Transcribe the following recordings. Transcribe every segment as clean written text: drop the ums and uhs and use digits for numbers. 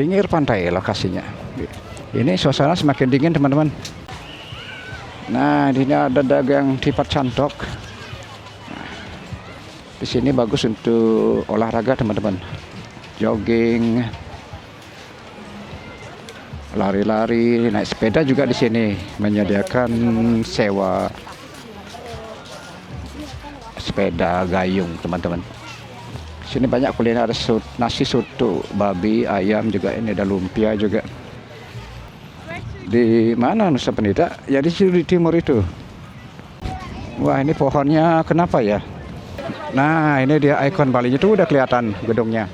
pinggir pantai lokasinya. Ini suasana semakin dingin teman-teman. Nah, di sini ada dagang tipat cantok. Nah, di sini bagus untuk olahraga teman-teman. Jogging, lari-lari, naik sepeda juga di sini menyediakan sewa sepeda gayung teman-teman. Sini banyak kuliner, ada nasi soto, babi, ayam juga, ini ada lumpia juga. Di mana Nusa Penida? Ya di timur itu. Wah, ini pohonnya kenapa ya? Nah, ini dia ikon Bali itu udah kelihatan gedungnya.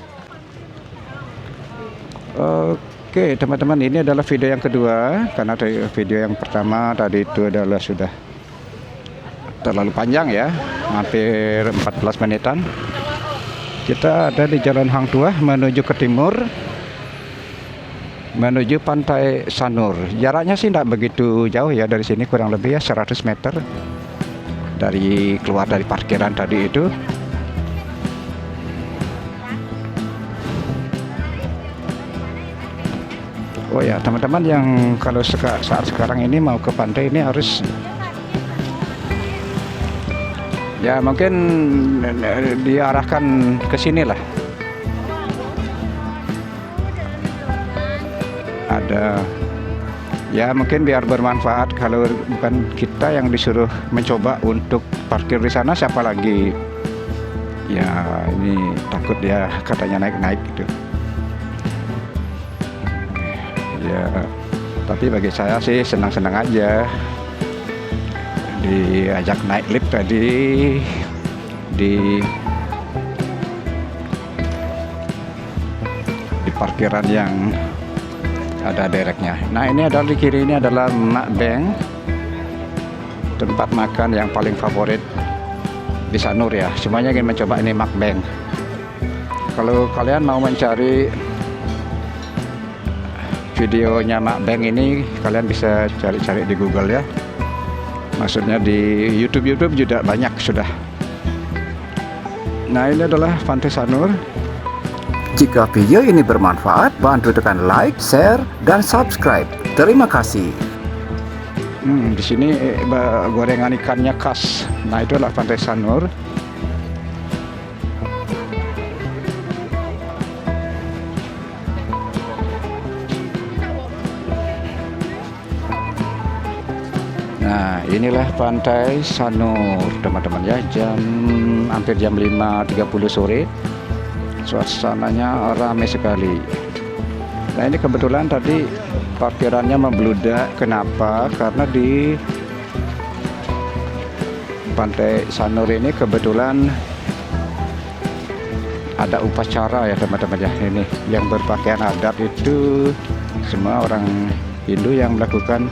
Oke, teman-teman, ini adalah video yang kedua karena video yang pertama tadi itu adalah sudah terlalu panjang ya, hampir 14 menitan. Kita ada di Jalan Hang Tuah menuju ke timur, menuju Pantai Sanur. Jaraknya sih tidak begitu jauh ya dari sini, kurang lebih ya 100 meter dari keluar dari parkiran tadi itu. Oh ya, teman-teman yang kalau saat sekarang ini mau ke pantai ini harus ya mungkin diarahkan ke sini lah. Ada ya mungkin biar bermanfaat, kalau bukan kita yang disuruh mencoba untuk parkir di sana, siapa lagi? Ya ini takut dia katanya naik-naik gitu. Ya, tapi bagi saya sih senang-senang aja diajak naik lift tadi di parkiran yang ada dereknya. Nah, ini adalah di kiri ini adalah Makbeng, tempat makan yang paling favorit di Sanur ya. Semuanya ingin mencoba ini Makbeng. Kalau kalian mau mencari videonya Makbeng ini, kalian bisa cari-cari di Google ya. Maksudnya di YouTube juga banyak sudah. Nah, ini adalah Pantai Sanur. Jika video ini bermanfaat, bantu tekan like, share, dan subscribe. Terima kasih. Di sini gorengan ikannya khas. Nah, itu adalah Pantai Sanur. Nah, inilah Pantai Sanur teman-teman ya, hampir jam 5.30 sore. Suasananya ramai sekali. Nah, ini kebetulan tadi parkirannya membludak. Kenapa? Karena di Pantai Sanur ini kebetulan ada upacara ya teman-teman ya. Ini yang berpakaian adat itu semua orang Hindu yang melakukan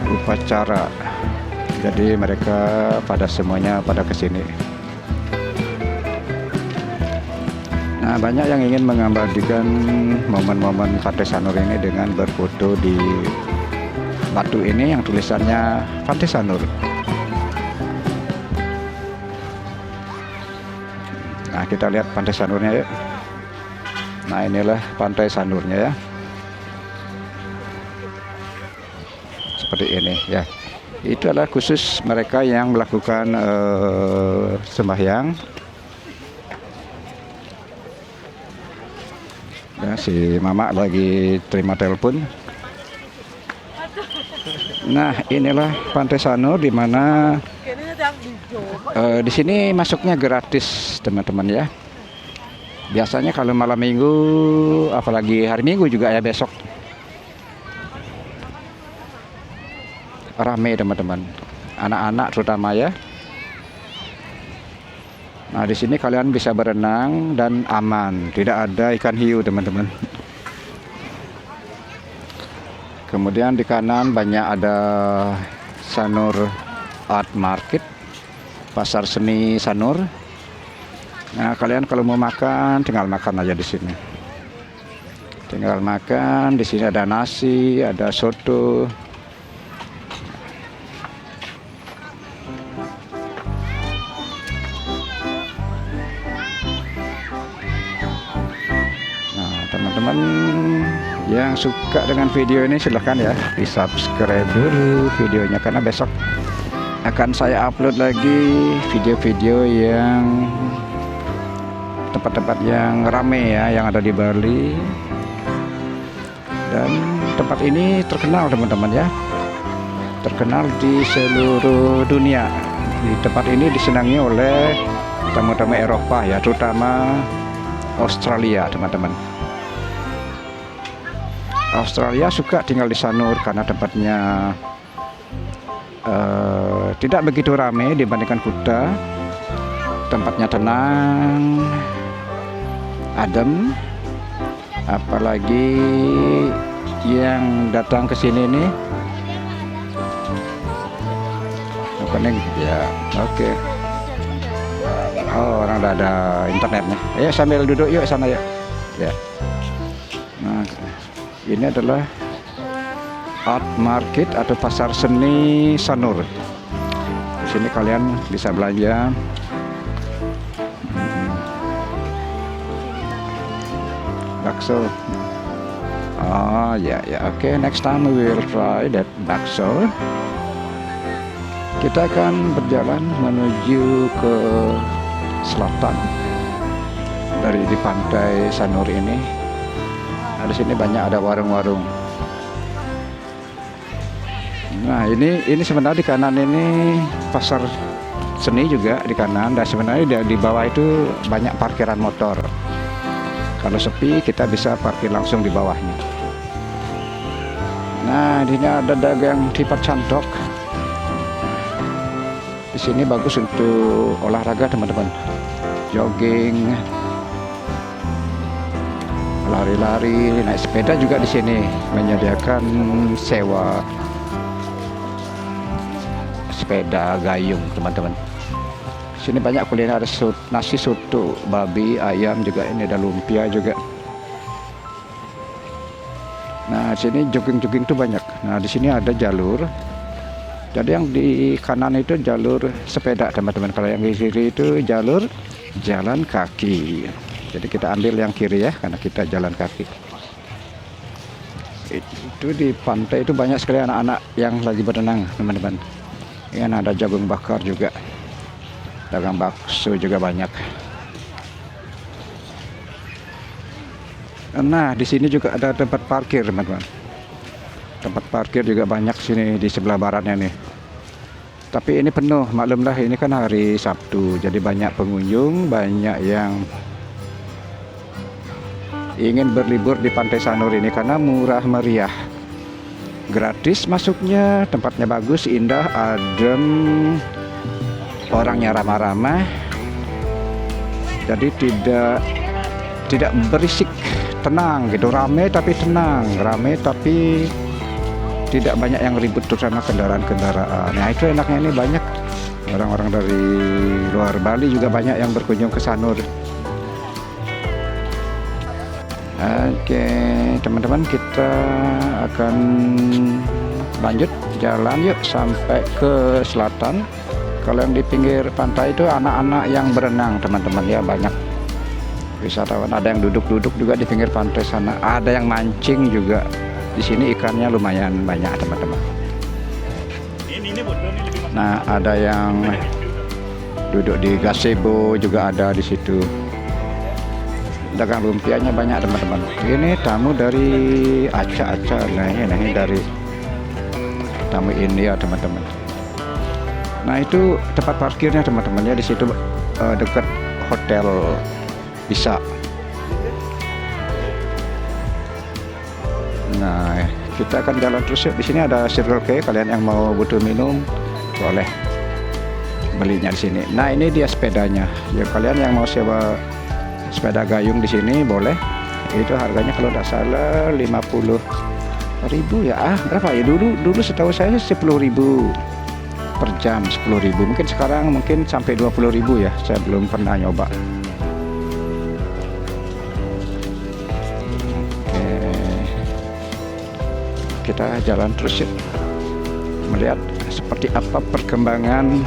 upacara. Jadi mereka semuanya pada kesini. Nah, banyak yang ingin mengabadikan momen-momen Pantai Sanur ini dengan berfoto di batu ini yang tulisannya Pantai Sanur. Nah, kita lihat Pantai Sanurnya ya. Nah, inilah Pantai Sanurnya ya. Seperti ini ya. Itu adalah khusus mereka yang melakukan sembahyang. Ya, si Mama lagi terima telepon. Nah, inilah Pantai Sanur, di mana di sini masuknya gratis teman-teman ya. Biasanya kalau malam minggu, apalagi hari Minggu juga ya besok, ramai teman-teman, anak-anak terutama ya. Nah, di sini kalian bisa berenang dan aman, tidak ada ikan hiu teman-teman. Kemudian di kanan banyak ada Sanur Art Market, pasar seni Sanur. Nah, kalian kalau mau makan tinggal makan aja di sini. Tinggal makan, di sini ada nasi, ada soto. Teman-teman yang suka dengan video ini silahkan ya di subscribe dulu videonya, karena besok akan saya upload lagi video-video yang tempat-tempat yang rame ya, yang ada di Bali. Dan tempat ini terkenal teman-teman ya, terkenal di seluruh dunia. Di tempat ini disenangi oleh tamu-tamu Eropa ya, terutama Australia teman-teman. Australia suka tinggal di Sanur karena tempatnya tidak begitu ramai dibandingkan Kuta. Tempatnya tenang, adem. Apalagi yang datang ke sini nih, bukannya ya, oke. Oh, orang udah ada internetnya. Ayo sambil duduk yuk sana ya. Ya. Nah, ini adalah art market atau pasar seni Sanur. Di sini kalian bisa belanja. Bakso. Oh ya ya, oke. Next time we will try that bakso. Kita akan berjalan menuju ke selatan dari di pantai Sanur ini. Nah, di sini banyak ada warung-warung. Nah, ini sebenarnya di kanan ini pasar seni juga di kanan, dan sebenarnya di bawah itu banyak parkiran motor. Kalau sepi kita bisa parkir langsung di bawahnya. Nah, di sini ada dagang tipat cantok. Di sini bagus untuk olahraga teman-teman, jogging, lari-lari, naik sepeda juga di sini menyediakan sewa sepeda gayung teman-teman. Di sini banyak kuliner, ada nasi soto, babi, ayam juga, ini ada lumpia juga. Nah, di sini jogging-jogging tuh banyak. Nah, di sini ada jalur. Jadi yang di kanan itu jalur sepeda teman-teman, kalau yang di kiri itu jalur jalan kaki. Jadi kita ambil yang kiri ya, karena kita jalan kaki. Itu di pantai itu banyak sekali anak-anak yang lagi berenang teman-teman. Ini ada jagung bakar juga, dagang bakso juga banyak. Nah, di sini juga ada tempat parkir teman-teman. Tempat parkir juga banyak sini di sebelah baratnya nih. Tapi ini penuh, maklumlah ini kan hari Sabtu, jadi banyak pengunjung, banyak yang ingin berlibur di Pantai Sanur ini karena murah meriah. Gratis masuknya, tempatnya bagus, indah, adem, orangnya ramah-ramah. Jadi tidak berisik, tenang gitu, rame tapi tenang, rame tapi tidak banyak yang ribut terutama kendaraan-kendaraan. Nah, itu enaknya, ini banyak orang-orang dari luar Bali juga banyak yang berkunjung ke Sanur. Oke teman-teman, kita akan lanjut jalan yuk sampai ke selatan. Kalau yang di pinggir pantai itu anak-anak yang berenang teman-teman ya, banyak wisatawan. Ada yang duduk-duduk juga di pinggir pantai sana, ada yang mancing juga. Di sini ikannya lumayan banyak teman-teman. Nah, ada yang duduk di gazebo juga ada di situ. Dagang lumpianya banyak teman-teman. Ini tamu dari Aceh. Nah, ini dari tamu India teman-teman. Nah, itu tempat parkirnya teman-teman ya, di situ dekat hotel bisa. Nah, kita akan jalan terus ya. Di sini ada Circle K, kalian yang mau butuh minum boleh belinya di sini. Nah, ini dia sepedanya. Ya, kalian yang mau sewa sepeda gayung di sini boleh. Itu harganya kalau tidak salah 50.000 ya. Berapa ya? Dulu setahu saya 10.000 per jam, 10.000. Mungkin sekarang mungkin sampai 20.000 ya. Saya belum pernah nyoba. Kita jalan terus ya, melihat seperti apa perkembangan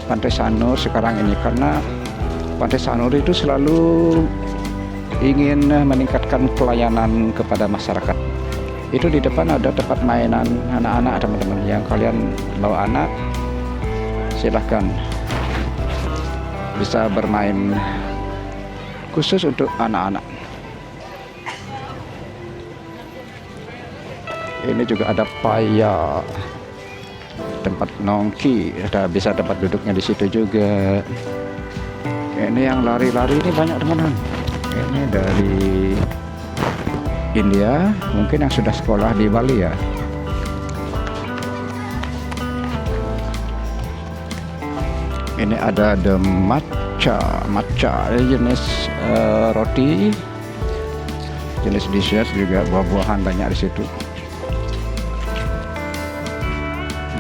Pantai Sanur sekarang ini, karena Pantai Sanur itu selalu ingin meningkatkan pelayanan kepada masyarakat. Itu di depan ada tempat mainan anak-anak teman-teman. Yang kalian bawa anak, silahkan bisa bermain khusus untuk anak-anak. Ini juga ada paya, tempat nongki, ada bisa tempat duduknya di situ juga. Ini yang lari-lari ini banyak teman-teman. Ini dari India, mungkin yang sudah sekolah di Bali ya. Ini ada the matcha jenis roti, jenis dessert juga, buah-buahan banyak di situ.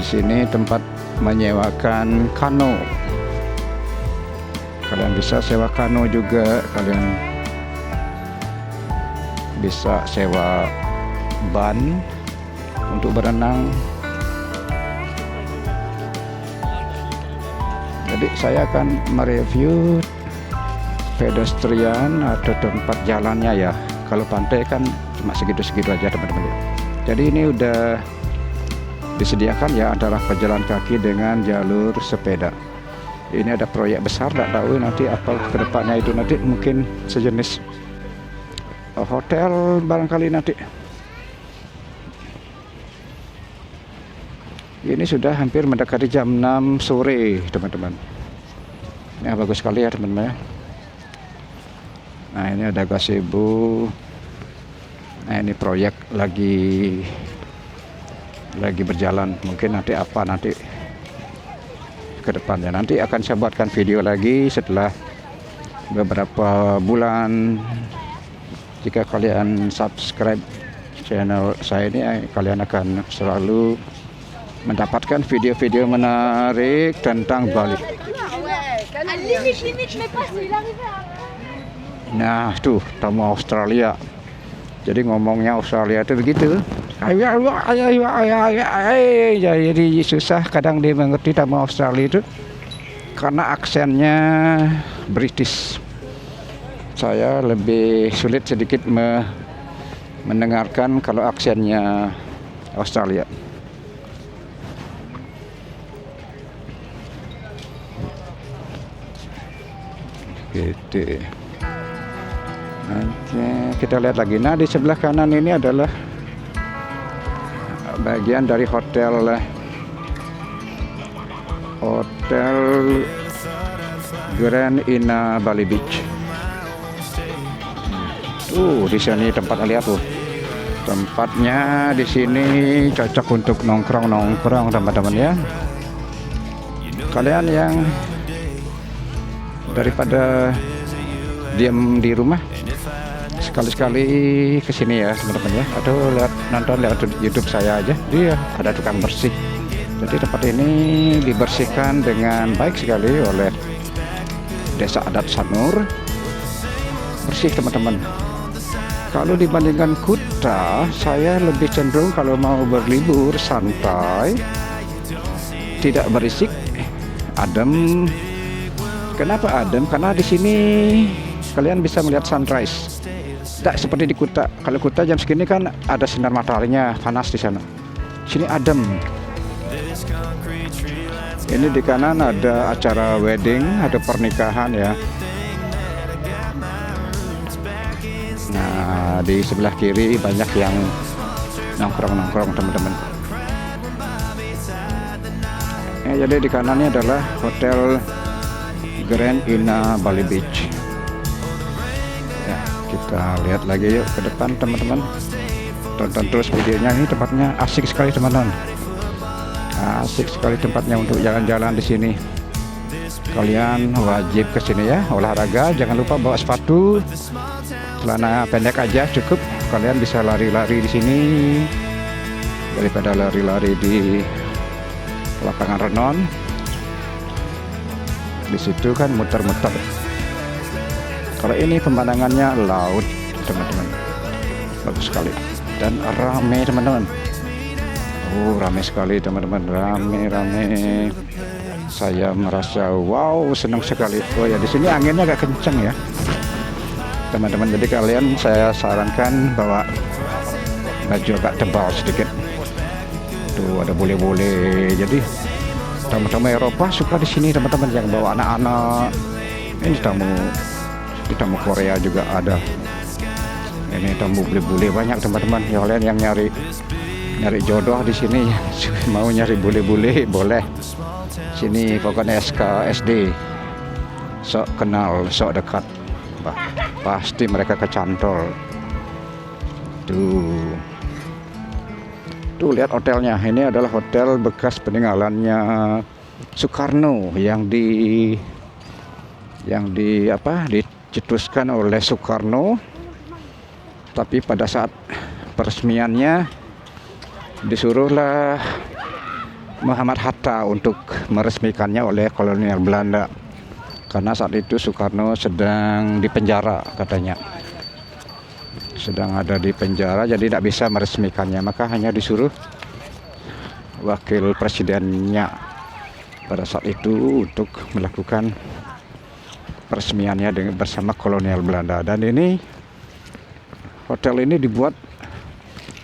Di sini tempat menyewakan kano. Kalian bisa sewa kano juga, kalian bisa sewa ban untuk berenang. Jadi saya akan mereview pedestrian atau tempat jalannya ya. Kalau pantai kan cuma segitu-segitu aja teman-teman. Jadi ini udah disediakan ya antara pejalan kaki dengan jalur sepeda. Ini ada proyek besar, tak tahu nanti apa kedepannya, itu nanti mungkin sejenis hotel barangkali nanti. Ini sudah hampir mendekati jam 6 sore teman-teman. Ini bagus sekali ya teman-teman. Nah ini ada gazebo. Nah ini proyek lagi berjalan, mungkin nanti apa nanti ke depannya. Nanti akan saya buatkan video lagi setelah beberapa bulan. Jika kalian subscribe channel saya ini, kalian akan selalu mendapatkan video-video menarik tentang Bali. Nah tuh tamu Australia. Jadi ngomongnya Australia itu begitu. Jadi susah kadang dia mengerti tamu Australia itu karena aksennya British. Saya lebih sulit sedikit mendengarkan kalau aksennya Australia. Gitu. Nanti kita lihat lagi. Nah di sebelah kanan ini adalah bagian dari hotel Grand Ina Bali Beach. Di sini tempat lihat tuh. Tempatnya di sini cocok untuk nongkrong teman-teman ya. Kalian yang daripada diam di rumah, sekali-sekali kesini ya teman-teman ya. Atau nonton lewat YouTube saya aja. Dia ada tukang bersih. Jadi tempat ini dibersihkan dengan baik sekali oleh Desa Adat Sanur. Bersih teman-teman. Kalau dibandingkan Kuta, saya lebih cenderung kalau mau berlibur santai, tidak berisik, adem. Kenapa adem? Karena di sini kalian bisa melihat sunrise. Tidak seperti di Kuta. Kalau Kuta jam segini kan ada sinar mataharinya, panas di sana. Sini adem. Ini di kanan ada acara wedding, ada pernikahan ya. Nah, di sebelah kiri banyak yang nongkrong teman-teman. Ya, jadi di kanannya adalah Hotel Grand Ina Bali Beach. Ya, kita lihat lagi yuk ke depan teman-teman. Tonton terus videonya, ini tempatnya asik sekali teman-teman. Asik sekali tempatnya untuk jalan-jalan di sini. Kalian wajib ke sini ya, olahraga. Jangan lupa bawa sepatu, celana pendek aja cukup. Kalian bisa lari-lari di sini daripada lari-lari di lapangan renon. Di situ kan muter-muter. Kalau ini pemandangannya laut teman-teman, bagus sekali dan ramai teman-teman. Ramai sekali teman-teman, ramai. Saya merasa wow, senang sekali. Oh ya, di sini anginnya agak kencang ya. teman-teman. Jadi kalian saya sarankan bawa baju agak tebal sedikit. Tuh ada bule-bule. Jadi tamu-tamu Eropa suka di sini teman-teman, yang bawa anak-anak. Ini tamu Korea juga ada. Ini tamu bule-bule banyak teman-teman. Ya, kalian yang nyari jodoh di sini, mau nyari bule-bule boleh. Sini pokoknya SKSD. Sok kenal, sok dekat. Pasti mereka kecantol. Tuh lihat hotelnya. Ini adalah hotel bekas peninggalannya Soekarno yang dicetuskan oleh Soekarno. Tapi pada saat peresmiannya disuruhlah Muhammad Hatta untuk meresmikannya oleh kolonial Belanda. Karena saat itu Soekarno sedang dipenjara katanya. Sedang ada di penjara, jadi tidak bisa meresmikannya, maka hanya disuruh wakil presidennya pada saat itu untuk melakukan peresmiannya bersama kolonial Belanda. Dan ini hotel ini dibuat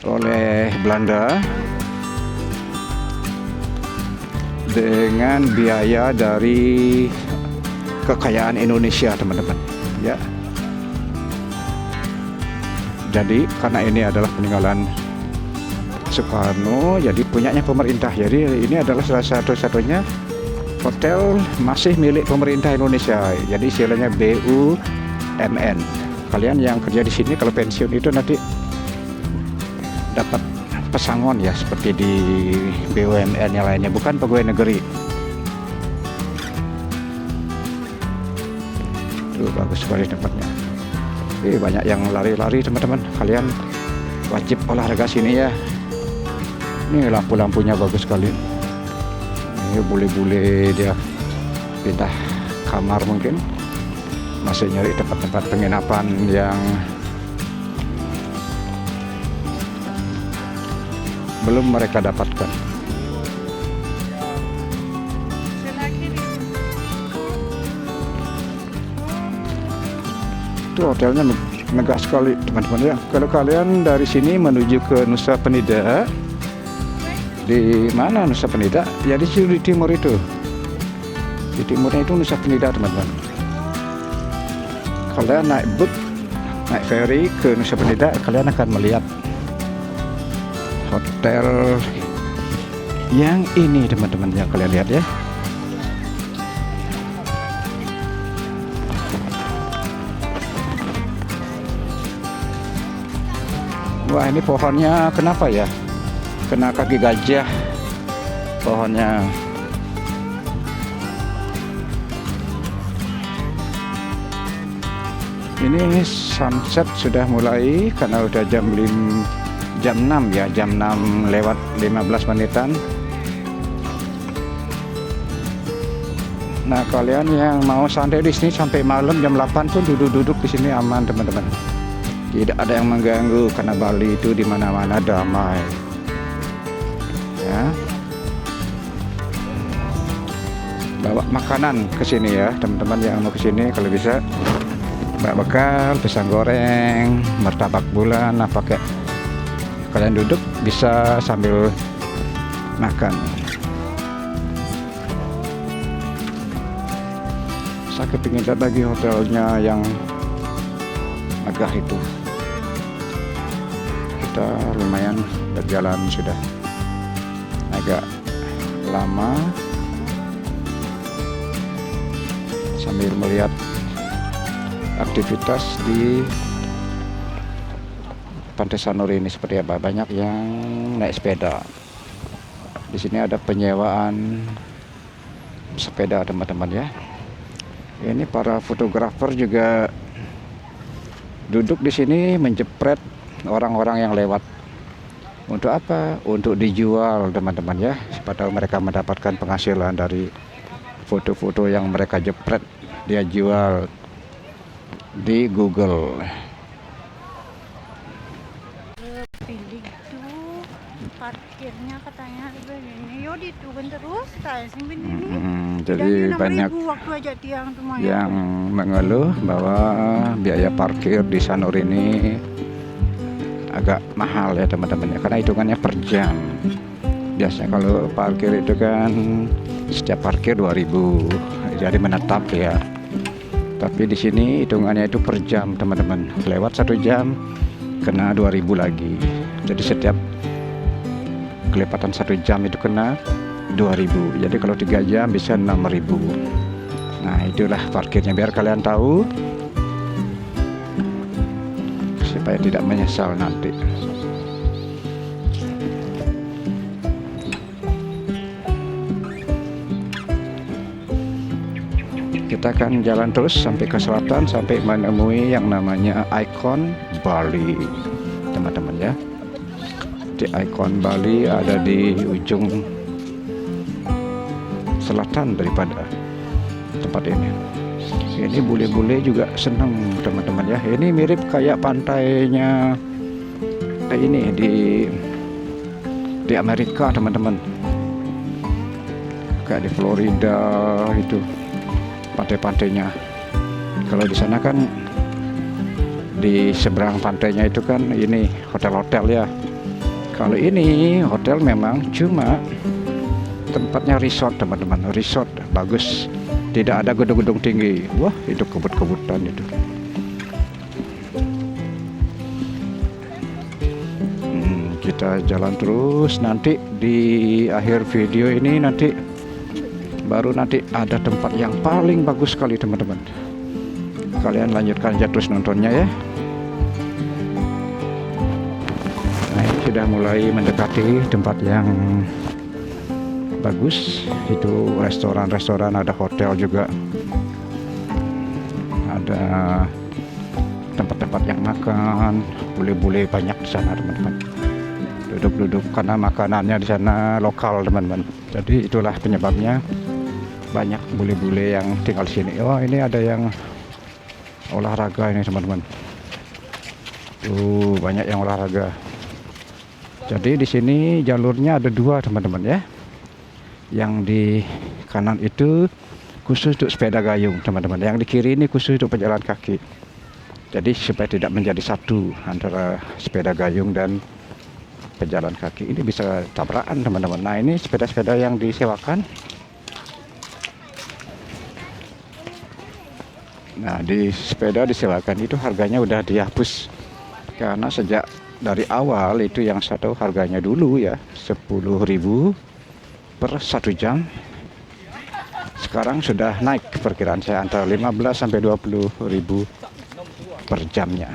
oleh Belanda dengan biaya dari kekayaan Indonesia teman-teman ya. Jadi karena ini adalah peninggalan Soekarno, jadi punyanya pemerintah. Jadi ini adalah salah satu-satunya hotel masih milik pemerintah Indonesia. Jadi istilahnya BUMN. Kalian yang kerja di sini kalau pensiun itu nanti dapat pesangon ya, seperti di BUMN yang lainnya, bukan pegawai negeri. Tuh bagus sekali tempatnya. Banyak yang lari-lari teman-teman. Kalian wajib olahraga sini ya. Ini lampu-lampunya bagus sekali. Ini bule-bule dia pindah kamar mungkin. Masih nyari tempat-tempat penginapan yang belum mereka dapatkan. Itu hotelnya megah sekali teman-teman ya. Kalau kalian dari sini menuju ke Nusa Penida, di mana Nusa Penida? Ya di timur itu. Di timurnya itu Nusa Penida teman-teman. Kalian naik boat, naik ferry ke Nusa Penida, kalian akan melihat hotel yang ini teman-teman yang kalian lihat ya. Wah, ini pohonnya kenapa ya? Kena kaki gajah pohonnya. Ini sunset sudah mulai karena udah jam 6 ya, jam 6 lewat 15 menitan. Nah, kalian yang mau santai di sini sampai malam jam 8 pun duduk-duduk di sini aman teman-teman. Tidak ada yang mengganggu karena Bali itu di mana-mana damai. Ya. Bawa makanan ke sini ya, teman-teman yang mau ke sini kalau bisa bawa bekal, pisang goreng, martabak bulan, pakai kalian duduk bisa sambil makan. Saya kepingin lihat lagi hotelnya yang megah itu. Kita lumayan berjalan sudah agak lama sambil melihat aktivitas di Pantai Sanur ini seperti apa. Banyak yang naik sepeda. Di sini ada penyewaan sepeda teman-teman ya. Ini para fotografer juga duduk di sini menjepret orang-orang yang lewat. Untuk apa? Untuk dijual teman-teman ya. Siapa tahu mereka mendapatkan penghasilan dari foto-foto yang mereka jepret, dia jual di Google. parkirnya katanya begini, yo diturun terus kayak sing begini. Jadi banyak waktu aja tiang tuh yang mengeluh bahwa biaya parkir di Sanur ini agak mahal ya teman-teman ya, karena hitungannya per jam. Biasanya kalau parkir itu kan setiap parkir 2.000, jadi menetap ya. Tapi di sini hitungannya itu per jam teman-teman. Lewat 1 jam kena 2.000 lagi. Jadi setiap kelewatan 1 jam itu kena 2.000. Jadi kalau 3 jam bisa 6.000. Nah itulah parkirnya, biar kalian tahu supaya tidak menyesal nanti. Kita akan jalan terus sampai ke selatan, sampai menemui yang namanya Icon Bali teman-teman ya. Di Icon Bali ada di ujung selatan daripada tempat ini. Ini bule-bule juga senang teman-teman ya. Ini mirip kayak pantainya ini di Amerika teman-teman, kayak di Florida itu pantai-pantainya. Kalau di sana kan di seberang pantainya itu kan ini hotel-hotel ya. Kalau ini hotel memang cuma tempatnya resort teman-teman, resort bagus, tidak ada gedung-gedung tinggi. Wah itu kebut-kebutan itu. Kita jalan terus, nanti di akhir video ini nanti baru nanti ada tempat yang paling bagus sekali teman-teman. Kalian lanjutkan aja terus nontonnya ya. Nah ini sudah mulai mendekati tempat yang bagus. Itu restoran-restoran, ada hotel juga, ada tempat-tempat yang makan, bule-bule banyak di sana teman-teman. Duduk-duduk karena makanannya di sana lokal teman-teman. Jadi itulah penyebabnya banyak bule-bule yang tinggal di sini. Oh ini ada yang olahraga ini teman-teman. Banyak yang olahraga. Jadi di sini jalurnya ada 2 teman-teman ya. Yang di kanan itu khusus untuk sepeda gayung teman-teman. Yang di kiri ini khusus untuk pejalan kaki. Jadi supaya tidak menjadi satu antara sepeda gayung dan pejalan kaki. Ini bisa tabrakan teman-teman. Nah ini sepeda-sepeda yang disewakan. Nah di sepeda disewakan itu harganya udah dihapus, karena sejak dari awal itu yang satu harganya dulu ya 10.000 per 1 jam. Sekarang sudah naik, perkiraan saya antara 15 sampai 20.000 per jamnya.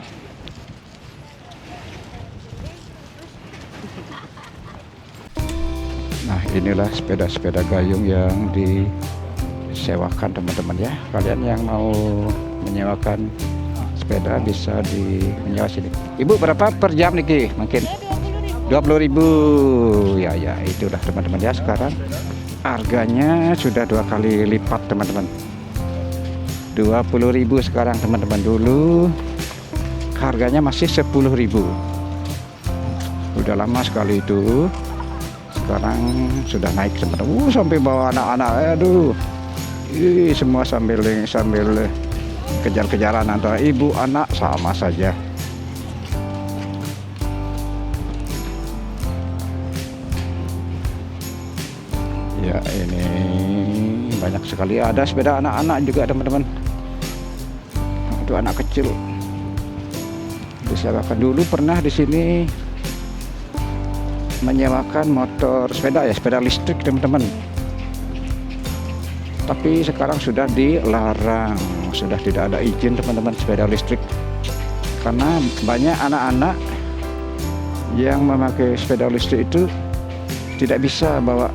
Nah inilah sepeda-sepeda gayung yang disewakan teman-teman ya. Kalian yang mau menyewakan sepeda bisa menyewa sini. Ibu berapa per jam nih? Mungkin 20.000 ya. Itulah teman-teman ya, sekarang harganya sudah 2 kali lipat teman-teman. 20.000 sekarang teman-teman. Dulu harganya masih 10.000. Udah lama sekali itu. Sekarang sudah naik teman-teman. Sampai bawa anak-anak, aduh. Semua sambil kejar-kejaran antara ibu anak, sama saja. Ya ini banyak sekali, ada sepeda anak-anak juga teman-teman. Itu anak kecil disewakan. Dulu pernah di sini menyewakan motor sepeda ya, sepeda listrik teman-teman. Tapi sekarang sudah dilarang, sudah tidak ada izin teman-teman sepeda listrik, karena banyak anak-anak yang memakai sepeda listrik itu tidak bisa bawa,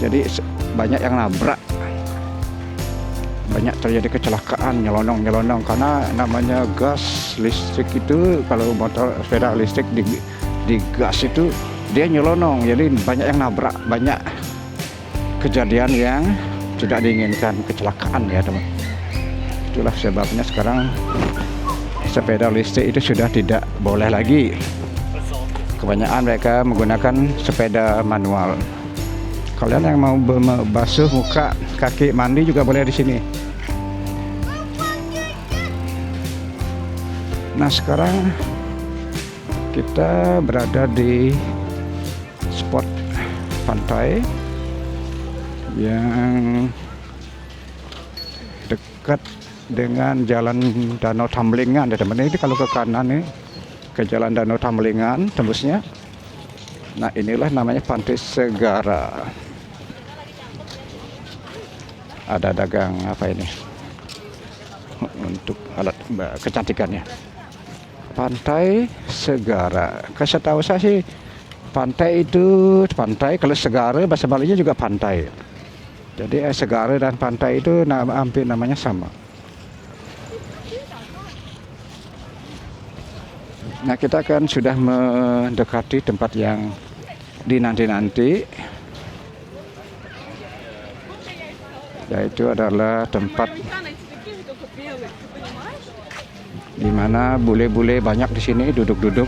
jadi banyak yang nabrak, banyak terjadi kecelakaan, nyelonong karena namanya gas listrik itu, kalau motor sepeda listrik di gas itu dia nyelonong, jadi banyak yang nabrak, banyak kejadian yang tidak diinginkan, kecelakaan ya teman. Itulah sebabnya sekarang sepeda listrik itu sudah tidak boleh lagi. Kebanyakan mereka menggunakan sepeda manual. Kalian yang mau basuh muka, kaki, mandi juga boleh di sini. Nah, sekarang kita berada di spot pantai yang dekat dengan jalan Danau Tambelingan ya teman-teman. Ini kalau ke kanan nih ke jalan Danau Tambelingan tembusnya. Nah, inilah namanya Pantai Segara. Ada dagang apa ini untuk alat kecantikannya. Pantai Segara. Setahu saya sih pantai itu pantai, kalau segara bahasa Balinya juga pantai. Jadi segara dan pantai itu hampir namanya sama. Nah, kita kan sudah mendekati tempat yang dinanti-nanti, yaitu adalah tempat di mana bule-bule banyak di sini duduk-duduk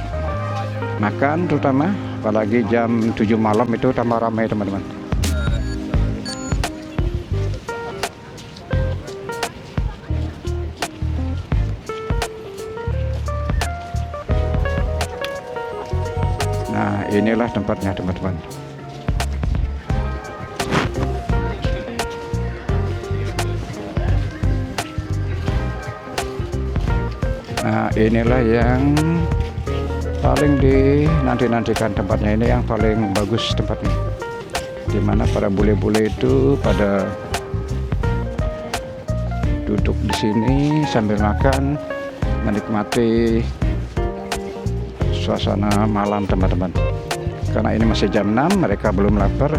makan, terutama apalagi jam 7 malam itu tambah ramai teman-teman. Nah, inilah tempatnya teman-teman. Nah, inilah yang paling dinanti-nantikan tempatnya. Ini yang paling bagus tempatnya, dimana para bule-bule itu pada duduk di sini sambil makan, menikmati suasana malam teman-teman. Karena ini masih jam 6, mereka belum lapar,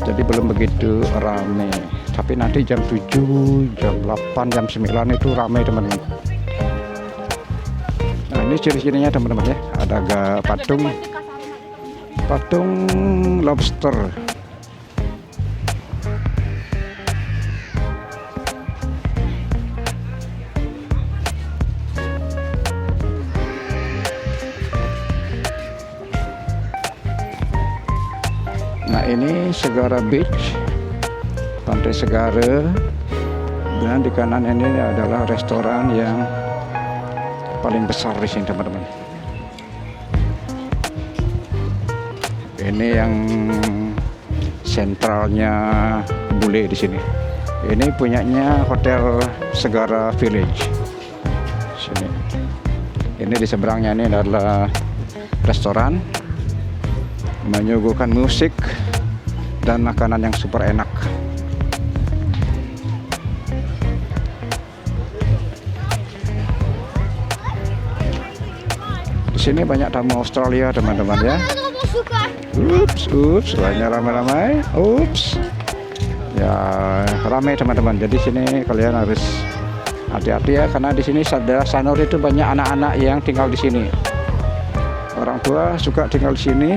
jadi belum begitu ramai. Tapi nanti jam 7, jam 8, jam 9 itu ramai teman-teman. Nah, ini ciri-cirinya teman-teman ya. Ada patung lobster. Nah, ini Segara Beach, Pantai Segara, dan di kanan ini adalah restoran yang paling besar di sini teman-teman. Ini yang sentralnya bule di sini. Ini punyanya Hotel Segara Village. Sini. Ini di seberangnya ini adalah restoran, menyuguhkan musik dan makanan yang super enak. Di sini banyak tamu Australia teman-teman ya. Ups, banyak ramai-ramai. Ups, ya ramai teman-teman. Jadi sini kalian harus hati-hati ya, karena di sini daerah Sanur itu banyak anak-anak yang tinggal di sini. Orang tua suka tinggal di sini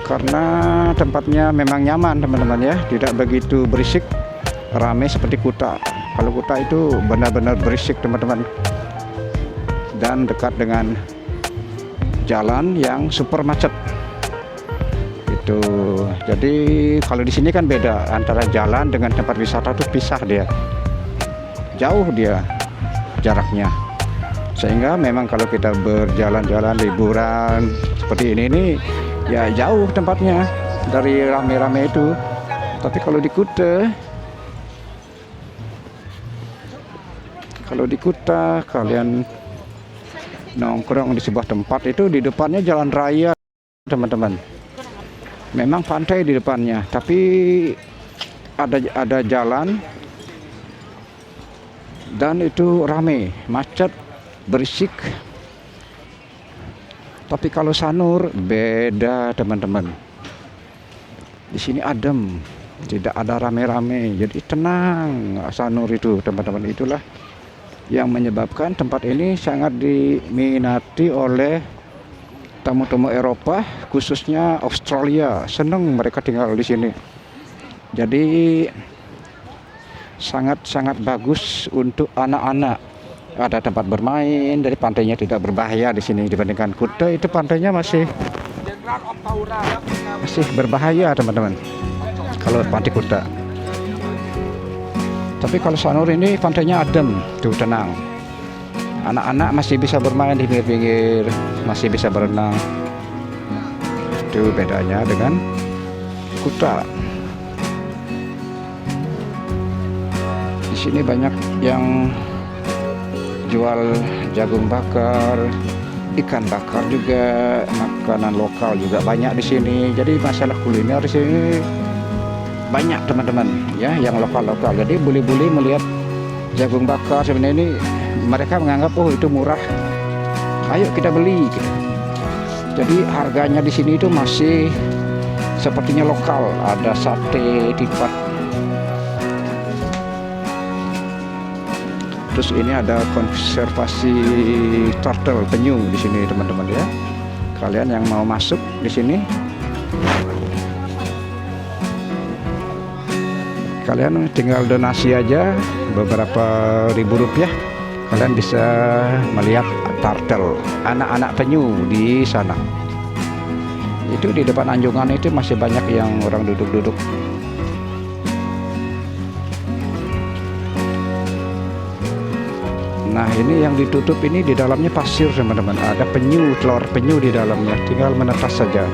karena tempatnya memang nyaman teman-teman ya, tidak begitu berisik, ramai seperti Kuta. Kalau Kuta itu benar-benar berisik teman-teman, dan dekat dengan jalan yang super macet itu. Jadi kalau di sini kan beda antara jalan dengan tempat wisata, itu pisah dia, jauh dia jaraknya, sehingga memang kalau kita berjalan-jalan liburan seperti ini nih ya jauh tempatnya dari rame-rame itu. Tapi kalau di Kuta kalian nongkrong di sebuah tempat itu di depannya jalan raya teman-teman. Memang pantai di depannya, tapi ada jalan dan itu rame, macet, berisik. Tapi kalau Sanur beda teman-teman. Di sini adem, tidak ada rame-rame, jadi tenang Sanur itu teman-teman. Itulah yang menyebabkan tempat ini sangat diminati oleh tamu-tamu Eropa, khususnya Australia. Senang mereka tinggal di sini. Jadi sangat-sangat bagus untuk anak-anak. ada tempat bermain. Dari pantainya tidak berbahaya di sini dibandingkan Kuta. Itu pantainya masih berbahaya teman-teman kalau pantai Kuta. Tapi kalau Sanur ini pantainya adem, tuh tenang. Anak-anak masih bisa bermain di pinggir-pinggir, masih bisa berenang. Itu bedanya dengan Kuta. Di sini banyak yang jual jagung bakar, ikan bakar juga, makanan lokal juga banyak di sini. Jadi masalah kuliner di sini banyak teman-teman ya, yang lokal-lokal. Jadi bule-bule melihat jagung bakar sebenarnya ini, mereka menganggap oh itu murah, ayo kita beli gitu. Jadi harganya di sini itu masih sepertinya lokal. Ada sate tipat. Terus ini ada konservasi turtle penyu di sini teman-teman ya. Kalian yang mau masuk di sini, kalian tinggal donasi aja beberapa ribu rupiah, kalian bisa melihat turtle, anak-anak penyu di sana. Itu di depan anjungan itu masih banyak yang orang duduk-duduk. Nah ini yang ditutup ini di dalamnya pasir teman-teman. Ada penyu, telur penyu di dalamnya, tinggal menetas saja.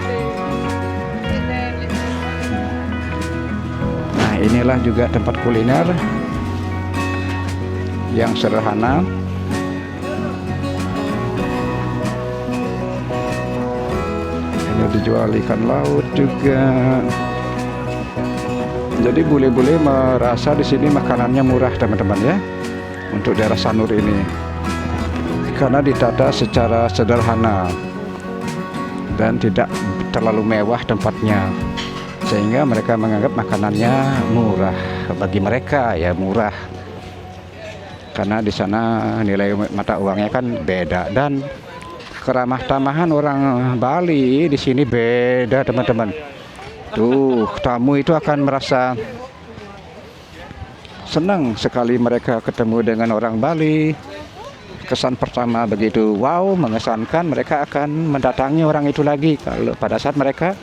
Nah inilah juga tempat kuliner yang sederhana. Ini dijual ikan laut juga. Jadi bule-bule merasa di sini makanannya murah teman-teman ya, untuk daerah Sanur ini, karena ditata secara sederhana dan tidak terlalu mewah tempatnya, sehingga mereka menganggap makanannya murah. Bagi mereka ya murah, karena di sana nilai mata uangnya kan beda, dan keramah tamahan orang Bali di sini beda teman-teman. Tuh tamu itu akan merasa senang sekali mereka ketemu dengan orang Bali. Kesan pertama begitu wow, mengesankan, mereka akan mendatangi orang itu lagi kalau pada saat mereka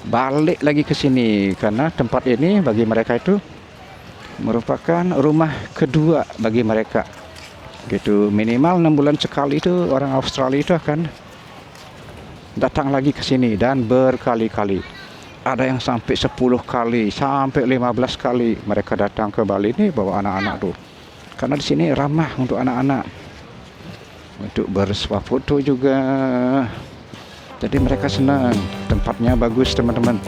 balik lagi ke sini, karena tempat ini bagi mereka itu merupakan rumah kedua bagi mereka. Gitu, minimal 6 bulan sekali itu orang Australia itu akan datang lagi ke sini dan berkali-kali. Ada yang sampai 10 kali, sampai 15 kali mereka datang ke Bali ini bawa anak-anak tuh. Karena di sini ramah untuk anak-anak, untuk bersuah foto juga. Jadi mereka senang, tempatnya bagus teman-teman.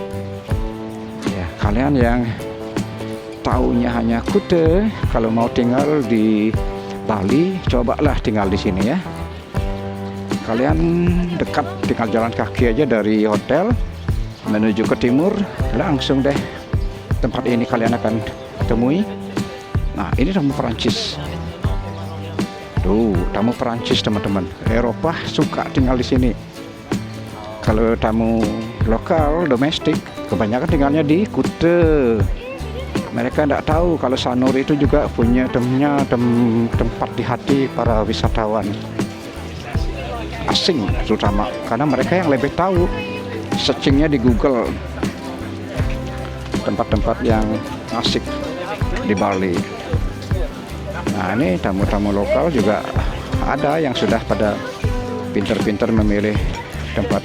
Ya, kalian yang taunya hanya Kuta, kalau mau tinggal di Bali, cobalah tinggal di sini ya. Kalian dekat, tinggal jalan kaki aja dari hotel menuju ke timur, langsung deh tempat ini kalian akan temui. Nah ini tamu Perancis. Tuh tamu Perancis teman-teman. Eropa suka tinggal di sini. Kalau tamu lokal, domestik, kebanyakan tinggalnya di Kuta. Mereka tidak tahu kalau Sanur itu juga punya tempat di hati para wisatawan asing terutama, karena mereka yang lebih tahu, searchingnya di Google tempat-tempat yang asik di Bali. Nah ini tamu-tamu lokal juga ada yang sudah pada pintar-pintar memilih tempat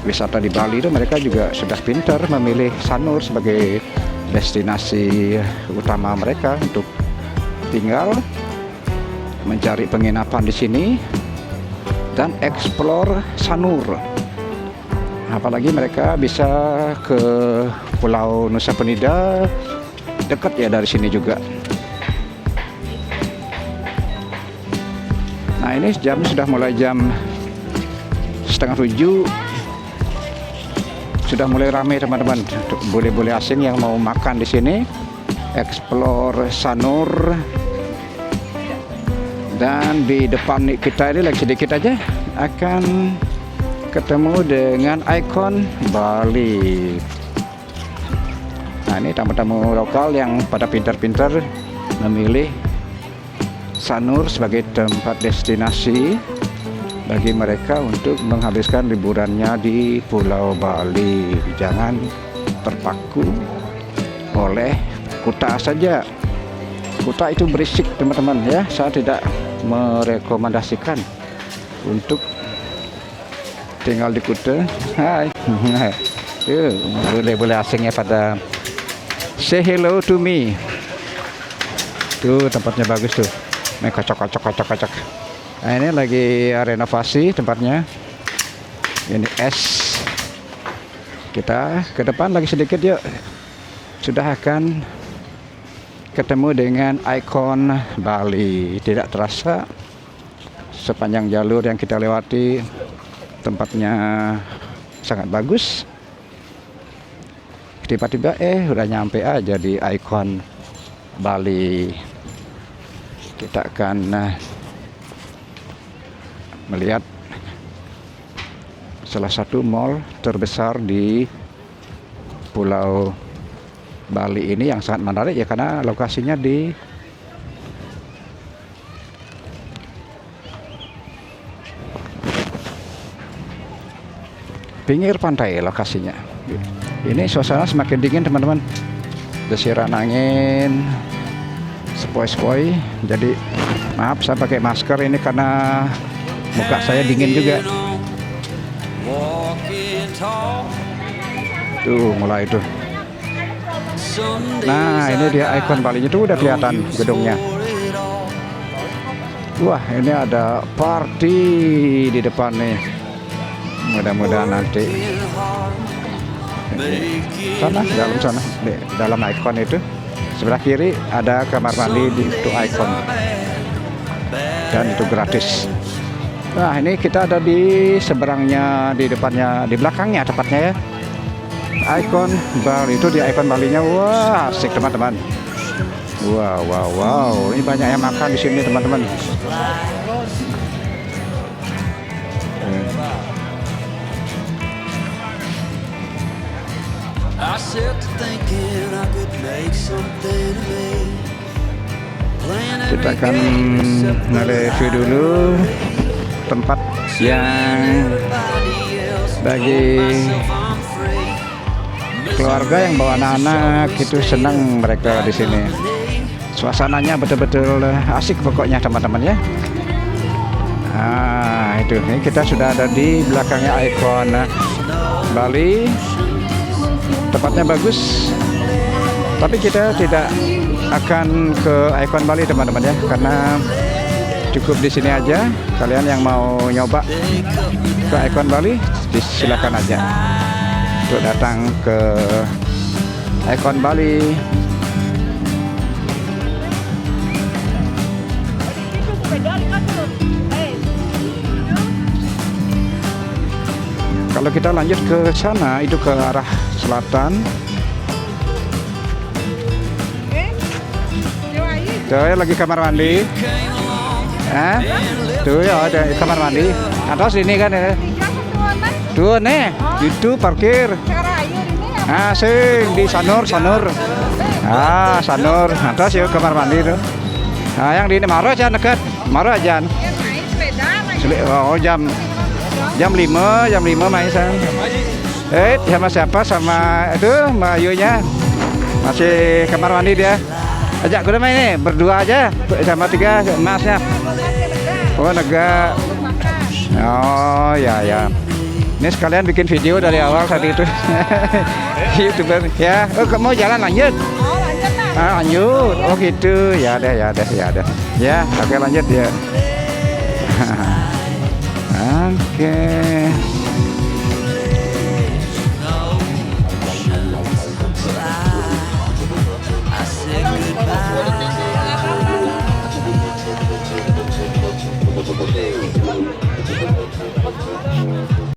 wisata di Bali itu. Mereka juga sudah pintar memilih Sanur sebagai destinasi utama mereka untuk tinggal, mencari penginapan di sini, dan eksplor Sanur. Apalagi mereka bisa ke Pulau Nusa Penida, dekat ya dari sini juga. Nah ini jam sudah mulai jam 6:30. Sudah mulai ramai teman-teman, boleh-boleh asing yang mau makan di sini, explore Sanur. Dan di depan kita ini lagi sedikit aja akan ketemu dengan ikon Bali. Nah ini tamu-tamu lokal yang pada pintar-pintar memilih Sanur sebagai tempat destinasi bagi mereka untuk menghabiskan liburannya di Pulau Bali. Jangan terpaku oleh Kuta saja. Kuta itu berisik teman-teman ya. Saya tidak merekomendasikan untuk tinggal di Kuta. Hai. Boleh asingnya pada say hello to me. Tuh tempatnya bagus tuh. Kocok. Nah, ini lagi renovasi tempatnya. Ini es. Kita ke depan lagi sedikit yuk. Sudah akan ketemu dengan ikon Bali. Tidak terasa sepanjang jalur yang kita lewati tempatnya sangat bagus. Tiba-tiba udah nyampe aja di ikon Bali. Kita akan melihat salah satu mall terbesar di Pulau Bali ini yang sangat menarik ya, karena lokasinya di pinggir pantai lokasinya. Ini suasana semakin dingin teman-teman. Desiran angin sepoi-sepoi. Jadi maaf saya pakai masker ini karena muka saya dingin juga. Tuh mulai tuh. Nah ini dia ikon Bali itu udah kelihatan gedungnya. Wah ini ada party di depan nih. Mudah-mudahan nanti sana dalam sana dalam ikon itu sebelah kiri ada kamar mandi di itu ikon dan itu gratis. Nah ini kita ada di seberangnya, di depannya, di belakangnya tepatnya ya, ikon Bali. Itu di ikon Balinya. Wah asik teman-teman. Wow ini banyak yang makan di sini teman-teman. Kita akan nge-review dulu tempat yang bagi keluarga yang bawa anak-anak itu senang mereka di sini. Suasananya betul-betul asik pokoknya teman-teman ya. Nah itu nih kita sudah ada di belakangnya ikon Bali. Tempatnya bagus, tapi kita tidak akan ke ikon Bali teman-teman ya, karena cukup di sini aja. Kalian yang mau nyoba ke ikon Bali silakan aja untuk datang ke ikon Bali. Kalau kita lanjut ke sana itu ke arah selatan. Tuh ya lagi kamar mandi. Tuh ya ada kamar mandi. Atas ini kan ya. Tuh nih, itu parkir. Sing di Sanur. Sanur. Atas ya kamar mandi tuh. Nah, yang di ini Maro aja dekat. Maro aja. Oh jam 5 main sang. Sama siapa? Sama itu Mbak Ayunya. Masih kamar mandi dia. Ajak gue main nih, berdua aja sama 3 emasnya. Oh nega. Oh ya. Ini sekalian bikin video dari awal tadi itu. YouTuber ya. Mau jalan lanjut? Lanjut. Oh gitu. Ya ada. Ya, oke lanjut ya. Oke.